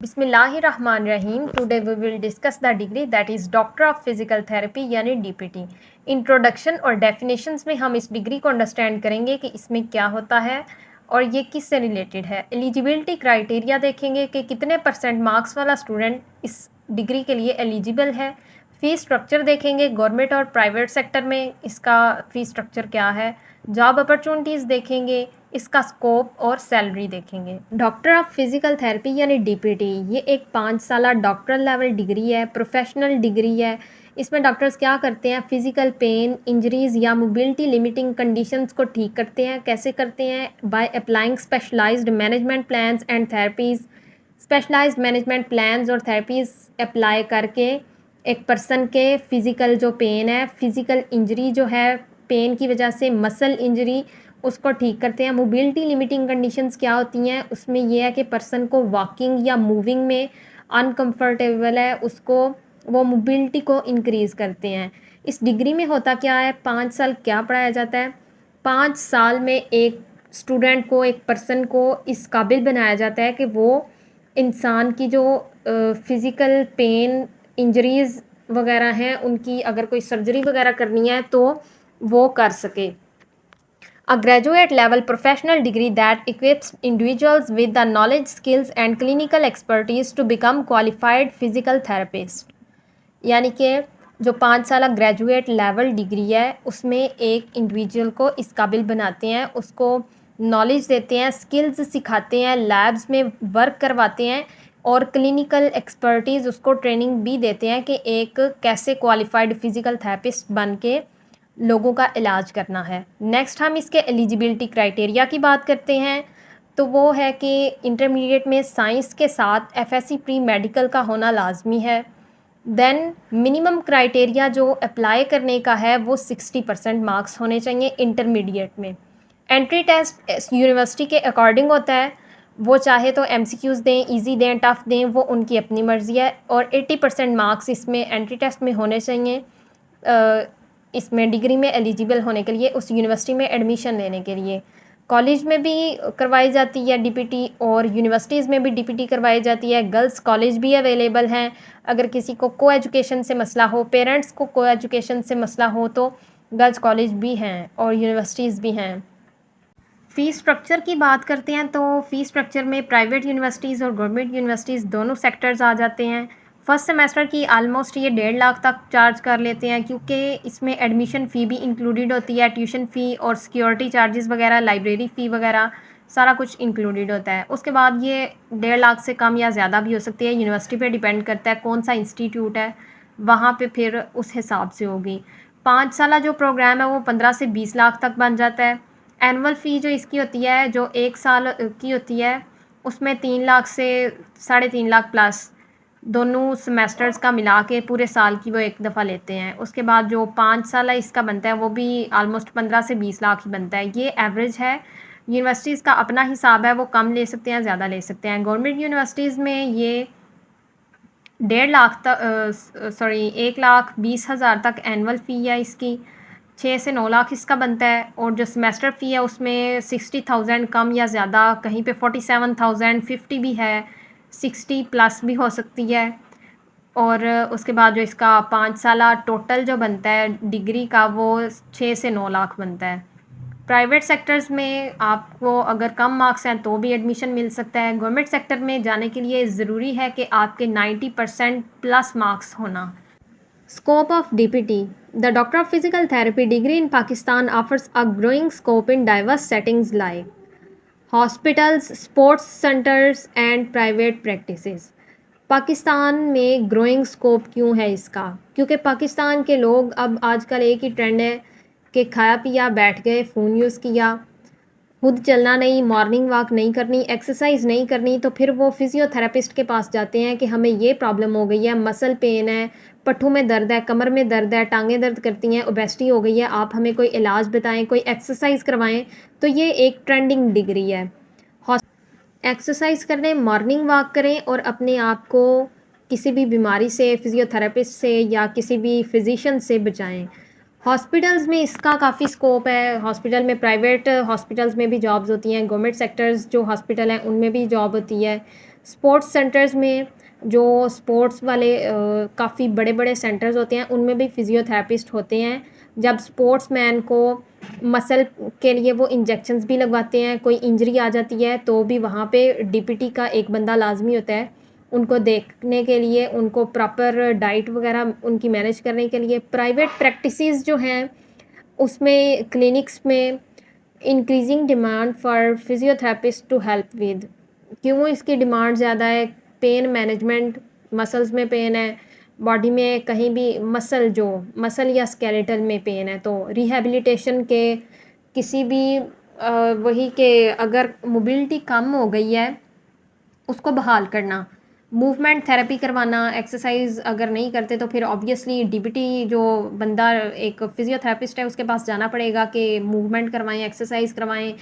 बिस्मिल्लाहिर्रहमानिर्रहीम। Today we will discuss the degree that is doctor of physical therapy यानी DPT. Introduction और definitions में हम इस डिग्री को अंडरस्टैंड करेंगे कि इसमें क्या होता है और ये किससे रिलेटेड है। एलिजिबिलिटी क्राइटेरिया देखेंगे कि कितने परसेंट मार्क्स वाला स्टूडेंट इस डिग्री के लिए एलिजिबल है। फ़ीस स्ट्रक्चर देखेंगे, गवर्नमेंट और प्राइवेट सेक्टर में इसका फ़ीस स्ट्रक्चर क्या है। जॉब अपॉर्चुनिटीज़ देखेंगे, इसका स्कोप और सैलरी देखेंगे। डॉक्टर ऑफ फिज़िकल थेरेपी यानी डीपीटी ये एक 5 साला डॉक्टरल लेवल डिग्री है, प्रोफेशनल डिग्री है। इसमें डॉक्टर्स क्या करते हैं, फिज़िकल पेन, इंजरीज़ या मोबिलिटी लिमिटिंग कंडीशंस को ठीक करते हैं। कैसे करते हैं? By applying specialised management plans and therapies. Specialised management plans और थेरेपीज़ अप्लाई करके एक पर्सन के फ़िज़िकल जो पेन है, फ़िज़िकल इंजरी जो है, पेन की वजह से मसल इंजरी, उसको ठीक करते हैं। मोबिलिटी लिमिटिंग कंडीशंस क्या होती हैं? उसमें ये है कि पर्सन को वॉकिंग या मूविंग में अनकंफर्टेबल है, उसको वो मोबिलिटी को इंक्रीज़ करते हैं। इस डिग्री में होता क्या है, 5 साल क्या पढ़ाया जाता है? 5 साल में एक स्टूडेंट को, एक पर्सन को इस काबिल बनाया जाता है कि वो इंसान की जो फ़िज़िकल पेन, इंजरीज़ वगैरह हैं, उनकी अगर कोई सर्जरी वगैरह करनी है तो वो कर सके। A graduate level professional degree that equips individuals with the knowledge, skills and clinical expertise to become qualified physical therapist। यानी कि जो 5 साल ग्रेजुएट लेवल डिग्री है उसमें एक इंडिविजुअल को इस काबिल बनाते हैं, उसको नॉलेज देते हैं, स्किल्स सिखाते हैं, लैब्स में वर्क करवाते हैं और क्लिनिकल एक्सपर्टीज़ उसको ट्रेनिंग भी देते हैं कि एक कैसे क्वालिफाइड फिज़िकल थेरेपिस्ट बन के लोगों का इलाज करना है। नेक्स्ट हम इसके एलिजिबिलिटी क्राइटेरिया की बात करते हैं, तो वो है कि इंटरमीडिएट में साइंस के साथ एफएससी प्री मेडिकल का होना लाजमी है। देन मिनिमम क्राइटेरिया जो अप्लाई करने का है वो 60% मार्क्स होने चाहिए इंटरमीडिएट में। एंट्री टेस्ट यूनिवर्सिटी के अकॉर्डिंग होता है, वो चाहे तो एमसीक्यूज़ दें, इजी दें, टफ़ दें, वो उनकी अपनी मर्ज़ी है। और 80% मार्क्स इसमें एंट्री टेस्ट में होने चाहिए इसमें डिग्री में एलिजिबल होने के लिए, उस यूनिवर्सिटी में एडमिशन लेने के लिए। कॉलेज में भी करवाई जाती है डीपीटी और यूनिवर्सिटीज़ में भी डीपीटी करवाई जाती है। गर्ल्स कॉलेज भी अवेलेबल हैं। अगर किसी को को एजुकेशन से मसला हो, पेरेंट्स को को एजुकेशन से मसला हो, तो गर्ल्स कॉलेज भी हैं और यूनिवर्सिटीज़ भी हैं। फ़ीस स्ट्रक्चर की बात करते हैं तो फ़ीस स्ट्रक्चर में प्राइवेट यूनिवर्सिटीज़ और गवर्नमेंट यूनिवर्सिटीज़ दोनों सेक्टर्स आ जाते हैं। फर्स्ट सेमेस्टर की आलमोस्ट ये 1.5 लाख तक चार्ज कर लेते हैं, क्योंकि इसमें एडमिशन फ़ी भी इंक्लूडेड होती है, ट्यूशन फ़ी और सिक्योरिटी चार्जेस वगैरह, लाइब्रेरी फ़ी वगैरह सारा कुछ इंक्लूडेड होता है। उसके बाद ये 1.5 लाख से कम या ज़्यादा भी हो सकती है, यूनिवर्सिटी पे डिपेंड करता है कौन सा इंस्टीट्यूट है, वहाँ पे फिर उस हिसाब से होगी। 5 साला जो प्रोग्राम है वो 15 से 20 लाख तक बन जाता है। एनुअल फ़ी जो इसकी होती है, जो 1 साल की होती है, उसमें 3 लाख से 3.5 लाख प्लस दोनों सेमेस्टर्स का मिला के पूरे साल की वो एक दफ़ा लेते हैं। उसके बाद जो 5 साल इसका बनता है वो भी ऑलमोस्ट 15 से 20 लाख ही बनता है। ये एवरेज है। यूनिवर्सिटीज़ का अपना हिसाब है, वो कम ले सकते हैं, ज़्यादा ले सकते हैं। गवर्नमेंट यूनिवर्सिटीज़ में ये 1.5 लाख तक 1,20,000 तक एनुअल फ़ी है इसकी। 6 से 9 लाख इसका बनता है। और जो सेमेस्टर फ़ी है उसमें 60,000 कम या ज़्यादा, कहीं पे 47,000, 50 भी है, 60 प्लस भी हो सकती है। और उसके बाद जो इसका 5 साला टोटल जो बनता है डिग्री का, वो 6 से 9 लाख बनता है। प्राइवेट सेक्टर्स में आपको अगर कम मार्क्स हैं तो भी एडमिशन मिल सकता है। गवर्नमेंट सेक्टर में जाने के लिए ज़रूरी है कि आपके 90% प्लस मार्क्स होना। Scope of DPT. The Doctor of Physical Therapy degree in Pakistan offers a growing scope in diverse settings like hospitals, sports centers and private practices. Pakistan में ग्रोइंग स्कोप क्यों है इसका? क्योंकि पाकिस्तान के लोग अब आजकल एक ही ट्रेंड है कि खाया पिया बैठ गए, फ़ोन यूज़ किया, खुद चलना नहीं, मॉर्निंग वॉक नहीं करनी, एक्सरसाइज नहीं करनी, तो फिर वो फिजियोथेरेपिस्ट के पास जाते हैं कि हमें ये प्रॉब्लम हो गई है, मसल पेन है, पट्ठों में दर्द है, कमर में दर्द है, टांगें दर्द करती हैं, ओबेसिटी हो गई है, आप हमें कोई इलाज बताएं, कोई एक्सरसाइज करवाएं। तो ये एक ट्रेंडिंग डिग्री है। एक्सरसाइज करें, मॉर्निंग वॉक करें और अपने आप को किसी भी बीमारी से फिजियोथेरेपिस्ट से या किसी भी फिजिशियन से बचाएं। हॉस्पिटल्स में इसका काफ़ी स्कोप है। हॉस्पिटल में, प्राइवेट हॉस्पिटल्स में भी जॉब्स होती हैं, गवर्नमेंट सेक्टर्स जो हॉस्पिटल हैं उनमें भी जॉब होती है। स्पोर्ट्स सेंटर्स में जो स्पोर्ट्स वाले काफ़ी बड़े-बड़े सेंटर्स होते हैं, उनमें भी फिज़ियोथेरेपिस्ट होते हैं। जब स्पोर्ट्समैन को मसल के लिए वो इंजेक्शंस भी लगवाते हैं, कोई इंजरी आ जाती है, तो भी वहाँ पे डीपीटी का एक बंदा लाज़मी होता है, उनको देखने के लिए, उनको प्रॉपर डाइट वगैरह उनकी मैनेज करने के लिए। प्राइवेट प्रैक्टिसेज़ जो हैं, उसमें क्लिनिक्स में increasing demand for physiotherapist to help with. क्यों इसकी डिमांड ज़्यादा है? पेन मैनेजमेंट, मसल्स में पेन है, बॉडी में कहीं भी मसल या स्केलेटल में पेन है, तो रिहैबिलिटेशन के किसी भी वही के अगर मोबिलिटी कम हो गई है, उसको बहाल करना, मूवमेंट थेरेपी करवाना, एक्सरसाइज अगर नहीं करते तो फिर ऑब्वियसली डीबीटी जो बंदा एक फिजियोथेरेपिस्ट है उसके पास जाना पड़ेगा कि मूवमेंट करवाएं, एक्सरसाइज करवाएं,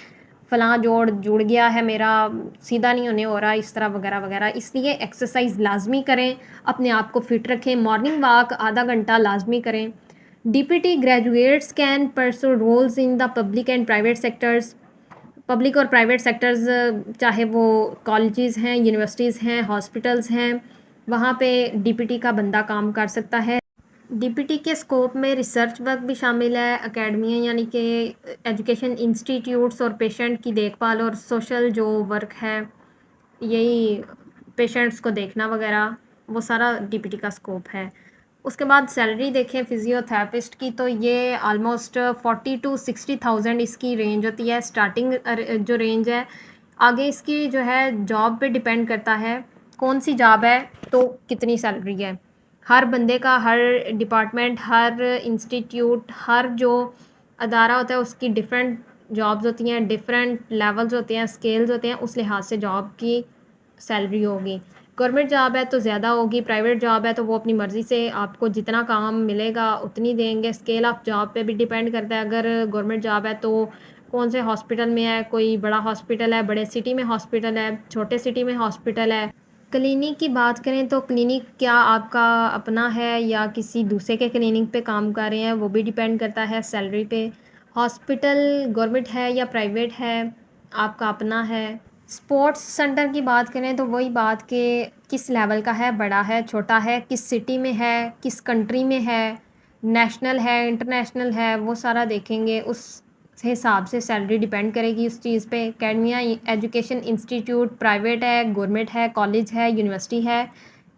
फलां जोड़ जुड़ गया है मेरा, सीधा नहीं होने हो रहा, इस तरह वगैरह वगैरह। इसलिए एक्सरसाइज लाजमी करें, अपने आप को फिट रखें, मॉर्निंग वॉक आधा घंटा लाजमी करें। DPT graduates can pursue roles in the public and private sectors. Public और प्राइवेट सेक्टर्स, चाहे वो कॉलेजेस हैं, यूनिवर्सिटीज़ हैं, हॉस्पिटल्स हैं, वहाँ पे डीपीटी का बंदा काम कर सकता है। डीपीटी के स्कोप में रिसर्च वर्क भी शामिल है, अकेडमियाँ यानी कि एजुकेशन इंस्टीट्यूट्स और पेशेंट की देखभाल और सोशल जो वर्क है, यही पेशेंट्स को देखना वगैरह, वो सारा डीपीटी का स्कोप है। उसके बाद सैलरी देखें फिजियोथेरेपिस्ट की, तो ये ऑलमोस्ट 40 टू 60,000 इसकी रेंज होती है, स्टार्टिंग जो रेंज है। आगे इसकी जो है जॉब पे डिपेंड करता है, कौन सी जॉब है तो कितनी सैलरी है। हर बंदे का, हर डिपार्टमेंट, हर इंस्टीट्यूट, हर जो अदारा होता है उसकी डिफरेंट जॉब्स होती हैं, डिफरेंट लेवल्स होते हैं, स्केल्स होते हैं, उस लिहाज से जॉब की सैलरी होगी। गवर्नमेंट जॉब है तो ज़्यादा होगी, प्राइवेट जॉब है तो वो अपनी मर्ज़ी से आपको जितना काम मिलेगा उतनी देंगे। स्केल ऑफ जॉब पे भी डिपेंड करता है। अगर गवर्नमेंट जॉब है तो कौन से हॉस्पिटल में है, कोई बड़ा हॉस्पिटल है, बड़े सिटी में हॉस्पिटल है, छोटे सिटी में हॉस्पिटल है। क्लिनिक की बात करें तो क्लिनिक क्या आपका अपना है या किसी दूसरे के क्लिनिक पे काम कर रहे हैं, वो भी डिपेंड करता है सैलरी पे। हॉस्पिटल गवर्नमेंट है या प्राइवेट है, आपका अपना है। स्पोर्ट्स सेंटर की बात करें तो वही बात कि किस लेवल का है, बड़ा है, छोटा है, किस सिटी में है, किस कंट्री में है, नेशनल है, इंटरनेशनल है, वो सारा देखेंगे। उस हिसाब से सैलरी डिपेंड करेगी उस चीज़ पे। अकेडमियाँ, एजुकेशन इंस्टीट्यूट प्राइवेट है, गवर्नमेंट है, कॉलेज है, यूनिवर्सिटी है,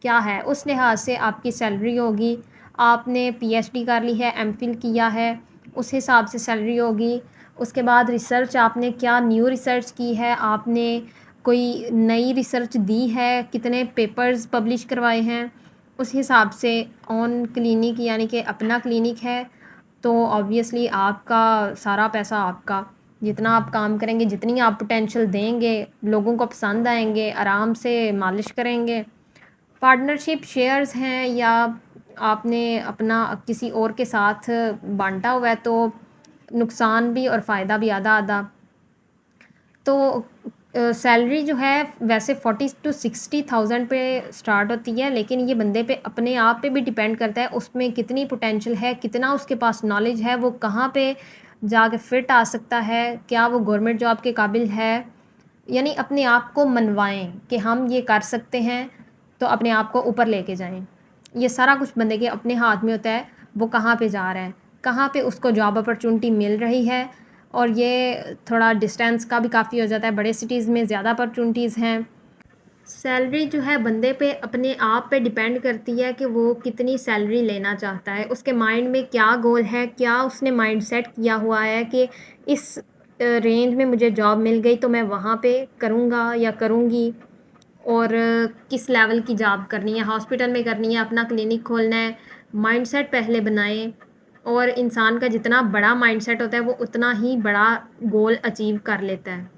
क्या है, उस लिहाज से आपकी सैलरी होगी। आपने पीएचडी कर ली है, एमफिल किया है, उस हिसाब से सैलरी होगी। उसके बाद रिसर्च, आपने क्या न्यू रिसर्च की है, आपने कोई नई रिसर्च दी है, कितने पेपर्स पब्लिश करवाए हैं, उस हिसाब से। ऑन क्लिनिक यानी कि अपना क्लिनिक है तो ऑब्वियसली आपका सारा पैसा आपका, जितना आप काम करेंगे, जितनी आप पोटेंशियल देंगे, लोगों को पसंद आएंगे, आराम से मालिश करेंगे। पार्टनरशिप शेयर्स हैं या आपने अपना किसी और के साथ बांटा हुआ है तो नुकसान भी और फ़ायदा भी आधा आधा। तो सैलरी जो है वैसे 40 टू 60,000 पे स्टार्ट होती है, लेकिन ये बंदे पे अपने आप पे भी डिपेंड करता है, उसमें कितनी पोटेंशियल है, कितना उसके पास नॉलेज है, वो कहाँ पे जाके फिट आ सकता है, क्या वो गवर्नमेंट जॉब के काबिल है। यानी अपने आप को मनवाएं कि हम ये कर सकते हैं, तो अपने आप को ऊपर लेके जाएं। ये सारा कुछ बंदे के अपने हाथ में होता है, वो कहाँ पे जा रहा है, कहाँ पे उसको जॉब अपॉर्चुनिटी मिल रही है। और ये थोड़ा डिस्टेंस का भी काफ़ी हो जाता है, बड़े सिटीज़ में ज़्यादा अपॉर्चुनिटीज़ हैं। सैलरी जो है बंदे पे अपने आप पे डिपेंड करती है कि वो कितनी सैलरी लेना चाहता है, उसके माइंड में क्या गोल है, क्या उसने माइंड सेट किया हुआ है कि इस रेंज में मुझे जॉब मिल गई तो मैं वहाँ पे करूँगा या करूँगी। और किस लेवल की जॉब करनी है, हॉस्पिटल में करनी है, अपना क्लिनिक खोलना है, माइंडसेट पहले बनाएं। और इंसान का जितना बड़ा माइंडसेट होता है वो उतना ही बड़ा गोल अचीव कर लेता है।